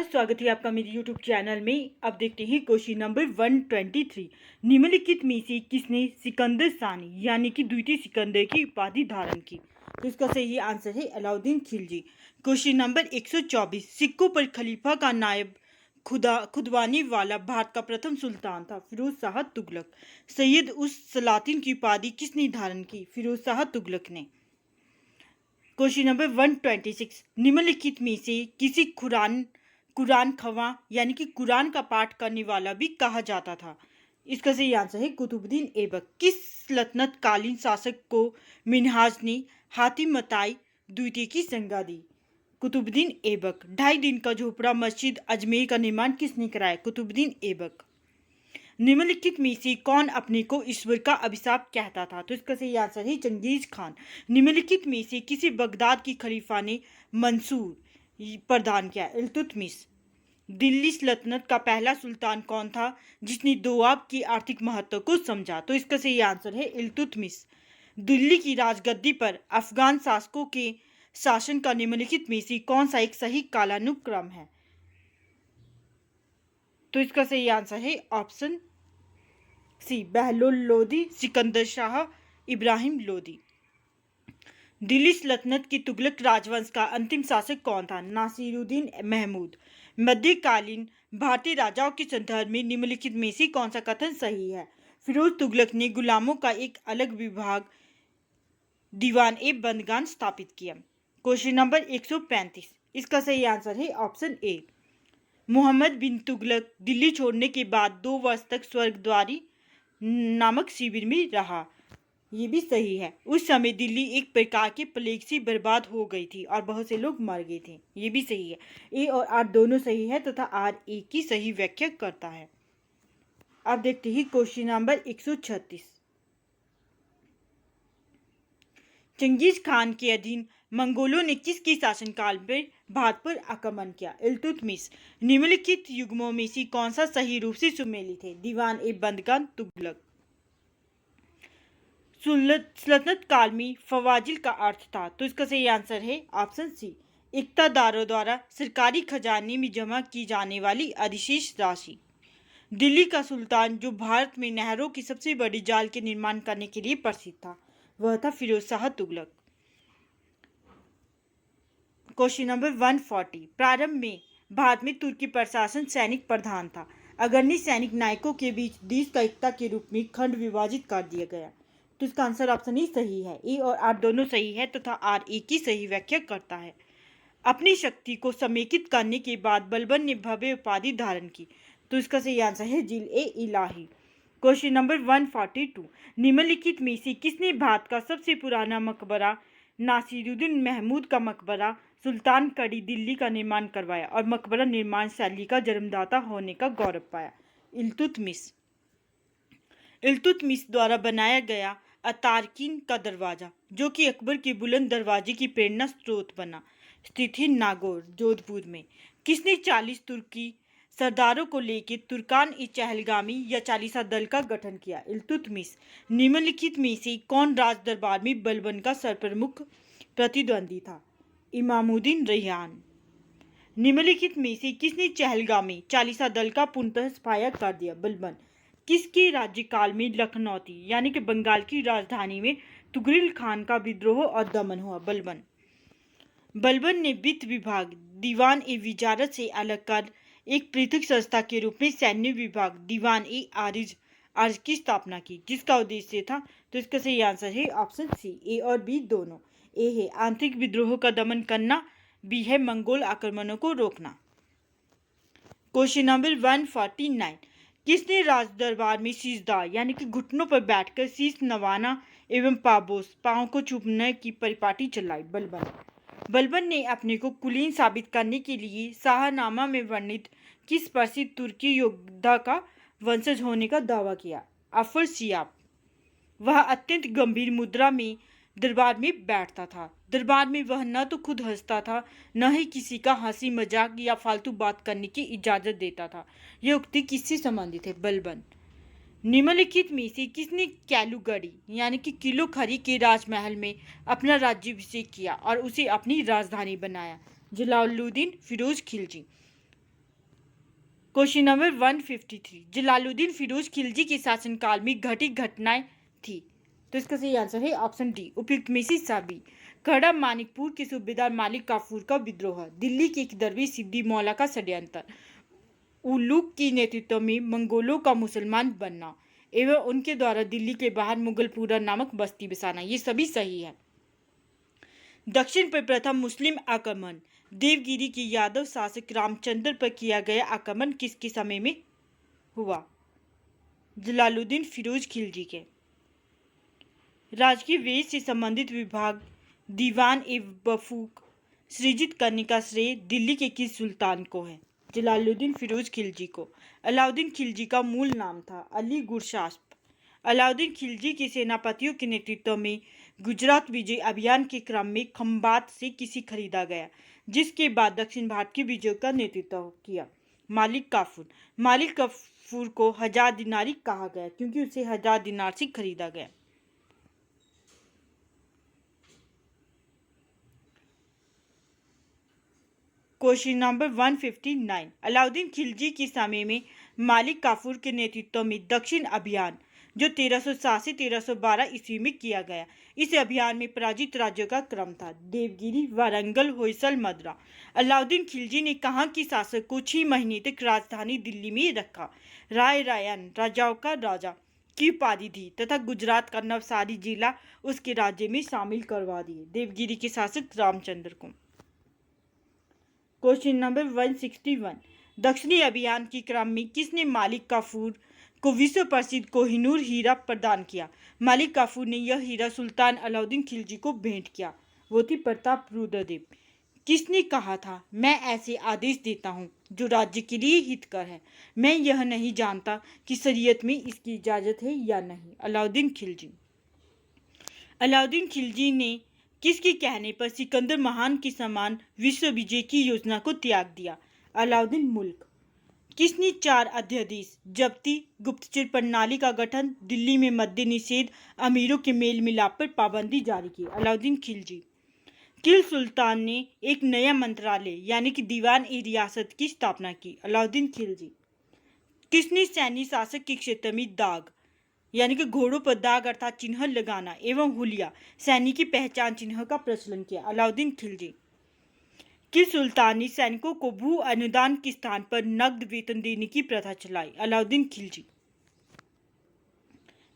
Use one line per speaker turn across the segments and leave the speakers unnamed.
स्वागत है आपका मेरे YouTube चैनल में। अब देखते हैं क्वेश्चन नंबर 123। निम्नलिखित में से किसने सिकंदर सानी यानी कि द्वितीय सिकंदर की उपाधि धारण की? तो इसका सही आंसर है अलाउद्दीन खिलजी। Question number 124। सिक्कों पर खलीफा का नायब खुदवाने वाला भारत का प्रथम सुल्तान था फिरोज शाह तुगलक। सैयद उस सलातिन की उपाधि किसने धारण की? फिरोज शाह तुगलक ने। Question number 126। निम्नलिखित में से किसी कुरान खवा यानी कि कुरान का पाठ करने वाला भी कहा जाता था? इसका सही आंसर है कुतुबुद्दीन ऐबक। किस सल्तनत कालीन शासक को मिन्हाज ने हातिम मताई द्वितीय की संज्ञा दी? कुतुबुद्दीन ऐबक। 2.5 दिन का झोपड़ा मस्जिद अजमेर का निर्माण किसने कराया? कुतुबुद्दीन ऐबक। निम्नलिखित में से कौन अपने को ईश्वर का अभिशाप कहता था? तो इसका सही आंसर है चंगेज खान। निम्नलिखित में से किसी बगदाद की खलीफा ने मंसूर प्रदान किया? इल्तुतमिश। दिल्ली सल्तनत का पहला सुल्तान कौन था जिसने दोआब की आर्थिक महत्व को समझा? तो इसका सही आंसर है इल्तुतमिश। दिल्ली की राजगद्दी पर अफगान शासकों के शासन का निम्नलिखित में से कौन सा एक सही कालानुक्रम है? तो इसका सही आंसर है ऑप्शन सी बहलोल लोदी, सिकंदर शाह, इब्राहिम लोदी। दिल्ली सल्तनत की तुगलक राजवंश का अंतिम शासक कौन था? नासिरुद्दीन महमूद। मध्यकालीन भारतीय राजाओं के संदर्भ में निम्नलिखित में से कौन सा कथन सही है? फिरोज तुगलक ने गुलामों का एक अलग विभाग दीवान ए बंदगान स्थापित किया। Question number 135। इसका सही आंसर है ऑप्शन ए। मोहम्मद बिन तुगलक दिल्ली छोड़ने के बाद 2 वर्ष तक स्वर्गद्वारी नामक शिविर में रहा। ये भी सही है। उस समय दिल्ली एक प्रकार के प्लेग से बर्बाद हो गई थी और बहुत से लोग मर गए थे। ये भी सही है। ए और आर दोनों सही है तथा आर ए की सही व्याख्या करता है। अब देखते हैं क्वेश्चन नंबर 136। चंगेज खान के अधीन मंगोलों ने किसके शासनकाल में भारत पर आक्रमण किया? इल्तुतमिश। निम्नलिखित युग्मों में से कौन सा सही रूप से सुमेलित है? दीवान ए बंदगान तुगलक। सल्तनत काल में फवाजिल का अर्थ था? तो इसका सही आंसर है ऑप्शन सी इक्तादारों द्वारा सरकारी खजाने में जमा की जाने वाली अधिशेष राशि। दिल्ली का सुल्तान जो भारत में नहरों की सबसे बड़ी जाल के निर्माण करने के लिए प्रसिद्ध था वह था फिरोज शाह तुगलक। Question number 140। प्रारंभ में भारत में तुर्की प्रशासन सैनिक प्रधान था। अग्रणी सैनिक नायकों के बीच देश का एकता के रूप में खंड विभाजित कर दिया गया। तो इसका आंसर ऑप्शन ही सही है। ए और आर दोनों सही है तथा आर ए की सही व्याख्या करता है। अपनी शक्ति को समेकित करने के बाद बलबन ने भव्य उपाधि धारण की। तो इसका सही आंसर है जिल ए इलाही। Question number 142। निम्नलिखित में से किसने भारत का सबसे पुराना मकबरा नासिरुद्दीन महमूद का मकबरा सुल्तान कड़ी दिल्ली का निर्माण करवाया और मकबरा निर्माण शैली का जन्मदाता होने का गौरव पाया? इल्तुतमिश। इल्तुतमिश द्वारा बनाया गया अतारकीन का दरवाजा जो कि अकबर के बुलंद दरवाजे की प्रेरणा स्रोत बना स्थित है नागौर जोधपुर में। किसने 40 तुर्की सरदारों को लेकर तुर्कान ए चहलगामी या चालीसा दल का गठन किया? इल्तुतमिश। निम्नलिखित में से कौन राज दरबार में बलबन का सरप्रमुख प्रतिद्वंदी था? इमामुद्दीन रेहान। निम्नलिखित में से किसने चहलगामी चालीसा दल का पूर्णतः सफाया कर दिया? बलबन। किसके राज्यकाल में लखनौती यानी कि बंगाल की राजधानी में तुगरिल खान का विद्रोह और दमन हुआ? बलबन। बलबन ने वित्त विभाग दीवान ए विजारत से अलग कर एक पृथक संस्था के रूप में सैन्य विभाग दीवान ए आर्ज की स्थापना की जिसका उद्देश्य था? तो इसका सही आंसर है ऑप्शन सी ए और बी दोनों। ए है आंतरिक विद्रोह का दमन करना, बी है मंगोल आक्रमणों को रोकना। Question number 149। किसने राज दरबार में शीशदा यानी कि घुटनों पर बैठकर शीश नवाना एवं पाबोस पांव को चूमने की परिपाटी चलाई? बलबन। बलबन ने अपने को कुलीन साबित करने के लिए शाहनामा में वर्णित किस प्रसिद्ध तुर्की योद्धा का वंशज होने का दावा किया? अफरसियाब। वह अत्यंत गंभीर मुद्रा में दरबार में बैठता था। दरबार में वह न तो खुद हंसता था न ही किसी का हंसी मजाक या फालतू बात करने की इजाजत देता था। यह उक्ति किससे संबंधित है? बलबन। निम्नलिखित में से किसने कैलूगढ़ी यानी कि किलो खरी के राजमहल में अपना राज्याभिषेक किया और उसे अपनी राजधानी बनाया? जलालुद्दीन फिरोज खिलजी। क्वेश्चन नंबर 153, जलालुद्दीन फिरोज खिलजी के शासनकाल में घटित घटनाएं थी। तो इसका सही आंसर है ऑप्शन डी, उपयुक्त में से सभी। खड़ा मानिकपुर के सूबेदार मालिक काफूर का विद्रोह, दिल्ली के एक दरवेश सिद्दी मौला का षड्यंत्र, उलुग के नेतृत्व में मंगोलों का मुसलमान बनना एवं उनके द्वारा दिल्ली के बाहर मुगलपुरा नामक बस्ती बसाना, ये सभी सही है। दक्षिण पर प्रथम मुस्लिम आक्रमण, देवगिरी के यादव शासक रामचंद्र पर किया गया आक्रमण किसके समय में हुआ? जलालुद्दीन फिरोज खिलजी के। राजकीय वेश से संबंधित विभाग दीवान एवं बफूक सृजित करने का श्रेय दिल्ली के किस सुल्तान को है? जलालुद्दीन फिरोज खिलजी को। अलाउद्दीन खिलजी का मूल नाम था अली गुरशास्प। अलाउद्दीन खिलजी के सेनापतियों के नेतृत्व में गुजरात विजय अभियान के क्रम में खंबात से किसी खरीदा गया, जिसके बाद दक्षिण भारत के विजय का नेतृत्व किया? मालिक काफूर। मालिक काफूर को 1000 दिनारी कहा गया क्योंकि उसे 1000 दिनार से खरीदा गया। क्वेश्चन नंबर 159, अलाउद्दीन खिलजी के समय में मालिक काफूर के नेतृत्व में दक्षिण अभियान जो 1307 से 1312 ईस्वी में किया गया, इस अभियान में पराजित राज्यों का क्रम था देवगिरी, वारंगल, होयसल, मदरा। अलाउद्दीन खिलजी ने कहा कि शासक को 6 महीने तक राजधानी दिल्ली में रखा, राय रायन राजाओं का राजा की उपाधि दी तथा गुजरात का नवसारी जिला उसके राज्य में शामिल करवा दिए देवगिरी के शासक रामचंद्र को। क्वेश्चन नंबर 161, दक्षिणी अभियान के क्रम में किसने मालिक काफूर को विश्व प्रसिद्ध कोहिनूर हीरा प्रदान किया? मालिक काफूर ने यह हीरा सुल्तान अलाउद्दीन खिलजी को भेंट किया, वो थी प्रताप रुद्रदेव। किसने कहा था, मैं ऐसे आदेश देता हूँ जो राज्य के लिए हितकर है, मैं यह नहीं जानता कि शरीयत में इसकी इजाज़त है या नहीं? अलाउद्दीन खिलजी। अलाउद्दीन खिलजी ने किसके कहने पर सिकंदर महान के समान विश्व विजय की योजना को त्याग दिया? अलाउद्दीन मुल्क। किसने 4 अध्यादेश जब्ती, गुप्तचर प्रणाली का गठन, दिल्ली में मद्य निषेध, अमीरों के मेल मिलाप पर पाबंदी जारी की? अलाउद्दीन खिलजी। किल सुल्तान ने एक नया मंत्रालय यानी कि दीवान ए रियासत की स्थापना की? अलाउद्दीन खिलजी। किसने सैन्य शासक के क्षेत्र में दाग यानी कि घोड़ों पर दाग अर्थात चिन्ह लगाना एवं हुलिया सैनिक की पहचान चिन्ह का प्रचलन किया? अलाउद्दीन खिलजी। किस सुल्तान ने सैनिकों को भू अनुदान के स्थान पर नकद वेतन देने की प्रथा चलाई? अलाउद्दीन खिलजी।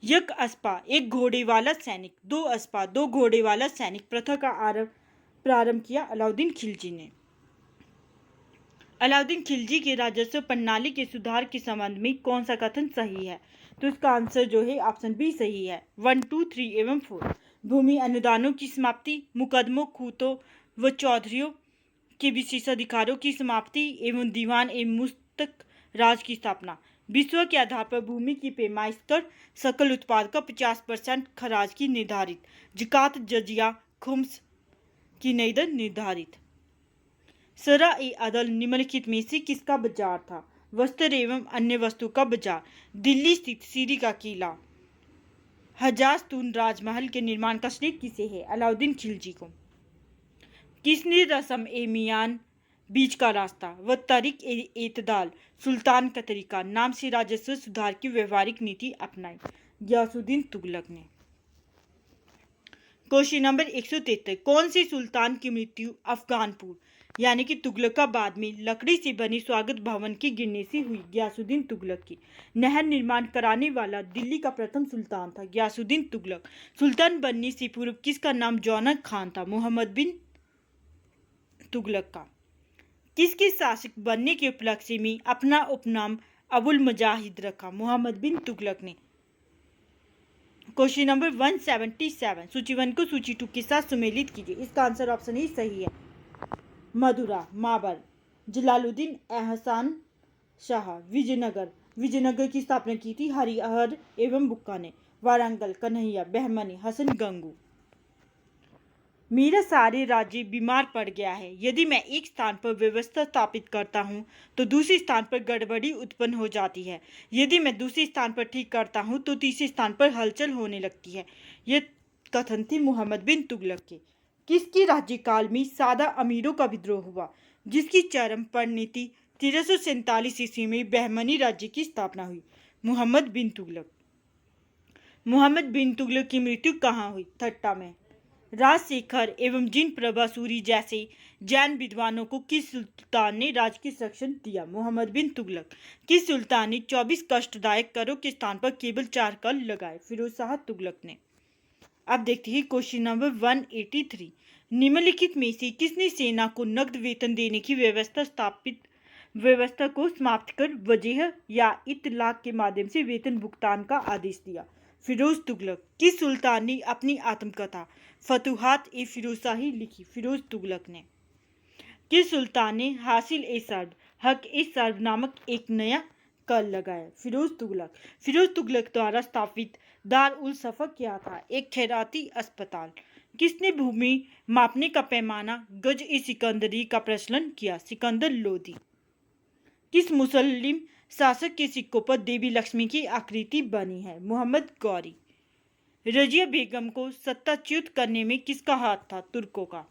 एक अस्पा एक घोड़े वाला सैनिक, 2 अस्पा 2 घोड़े वाला सैनिक प्रथा का प्रारंभ किया? अलाउद्दीन खिलजी ने। अलाउद्दीन खिलजी के राजस्व प्रणाली के सुधार के संबंध में कौन सा कथन सही है? तो इसका आंसर जो है ऑप्शन बी सही है, 1, 2, 3 एवं 4। भूमि अनुदानों की समाप्ति, मुकदमों, खूतों व चौधरियों के विशेषाधिकारों की समाप्ति एवं दीवान एवं मुस्तक राज की स्थापना। विश्व के आधार पर भूमि की पैमाइश कर सकल उत्पाद का 50% खराज की निर्धारित, ज़कात, जजिया, खुम्स की नई दर निर्धारित। सरा ए अदल निम्नलिखित में से किसका बाजार था? वस्त्र एवं अन्य वस्तु का बाजार, दिल्ली स्थित सीरी का किला। हजास्तून राजमहल के निर्माण का श्रेय किसे है? अलाउद्दीन खिलजी को। किसने रस्म ए मियान बीच का रास्ता व तरीक ए एतदाल सुल्तान का तरीका नाम से राजस्व सुधार की व्यवहारिक नीति अपनाई? गयासुद्दीन तुगलक ने। क्वेश्चन नंबर 173, कौन से सुल्तान की मृत्यु अफगानपुर यानी कि तुगलकाबाद में लकड़ी से बने स्वागत भवन के गिरने से हुई? गयासुद्दीन तुगलक की। नहर निर्माण कराने वाला दिल्ली का प्रथम सुल्तान था? गयासुद्दीन तुगलक। सुल्तान बनने से पूर्व किसका नाम जौनक खान था? मोहम्मद बिन तुगलक का। किसके शासक बनने के उपलक्ष्य में अपना उपनाम अबुल मजाहिद रखा? मोहम्मद बिन तुगलक ने। क्वेश्चन नंबर 177, सूची 1 को सूची 2 के साथ सुमेलित कीजिए। इसका आंसर ऑप्शन ही सही है, मदुरा, माबर। जलालुद्दीन एहसान शाह। विजयनगर की स्थापना की थी हरिहर एवं बुक्का ने। वारंगल, कन्हैया, बहमनी, हसन गंगू। मेरा सारे राज्य बीमार पड़ गया है, यदि मैं एक स्थान पर व्यवस्था स्थापित करता हूँ तो दूसरे स्थान पर गड़बड़ी उत्पन्न हो जाती है, यदि मैं दूसरे स्थान पर ठीक करता हूँ तो तीसरे स्थान पर हलचल होने लगती है। यह कथन थे मोहम्मद बिन तुगलक के। किसके राज्यकाल में सादा अमीरों का विद्रोह हुआ जिसकी चरम परिणति 1347 ईस्वी में बहमनी राज्य की स्थापना हुई। मोहम्मद बिन तुगलक। मोहम्मद बिन तुगलक की मृत्यु कहाँ हुई? ठट्टा में। राजशेखर एवं जिन प्रभासूरी जैसे जैन विद्वानों को किस सुल्तान ने राजकीय संरक्षण दिया? मोहम्मद बिन तुगलक। किस सुल्तान ने 24 कष्टदायक करों के स्थान पर केवल 4 कर लगाए? फिरोज शाह तुगलक ने। अब देखते हैं क्वेश्चन नंबर 183। निम्नलिखित में से किसने सेना को नकद वेतन देने की व्यवस्था को समाप्त कर वजह या इतलाक के माध्यम से वेतन भुगतान का आदेश दिया? फिरोज तुगलक। किस सुल्तान ने अपनी आत्मकथा फतुहात ए फिरोजशाही लिखी? फिरोज तुगलक ने। किस सुल्तान ने हासिल ए सर्द हक ए सर्द नामक एक नया कर लगाया? फिरोज तुगलक। फिरोज तुगलक द्वारा स्थापित दार उल सफ़ा क्या था? एक खैराती अस्पताल। किसने भूमि मापने का पैमाना गज ए सिकंदरी का प्रचलन किया? सिकंदर लोदी। किस मुस्लिम शासक के सिक्कों पर देवी लक्ष्मी की आकृति बनी है? मोहम्मद गौरी। रजिया बेगम को सत्ताच्युत करने में किसका हाथ था? तुर्कों का।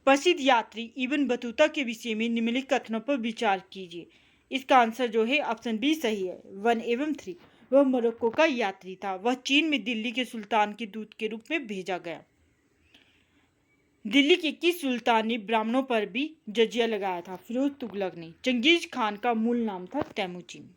प्रसिद्ध यात्री इब्न बतूता के विषय में निम्नलिखित कथनों पर विचार कीजिए। इसका आंसर जो है ऑप्शन बी सही है, 1 एवं 3। वह मोरक्को का यात्री था। वह चीन में दिल्ली के सुल्तान के दूत के रूप में भेजा गया। दिल्ली के किस सुल्तान ने ब्राह्मणों पर भी जजिया लगाया था? फिरोज तुगलक ने। चंगेज खान का मूल नाम था तैमूचिन।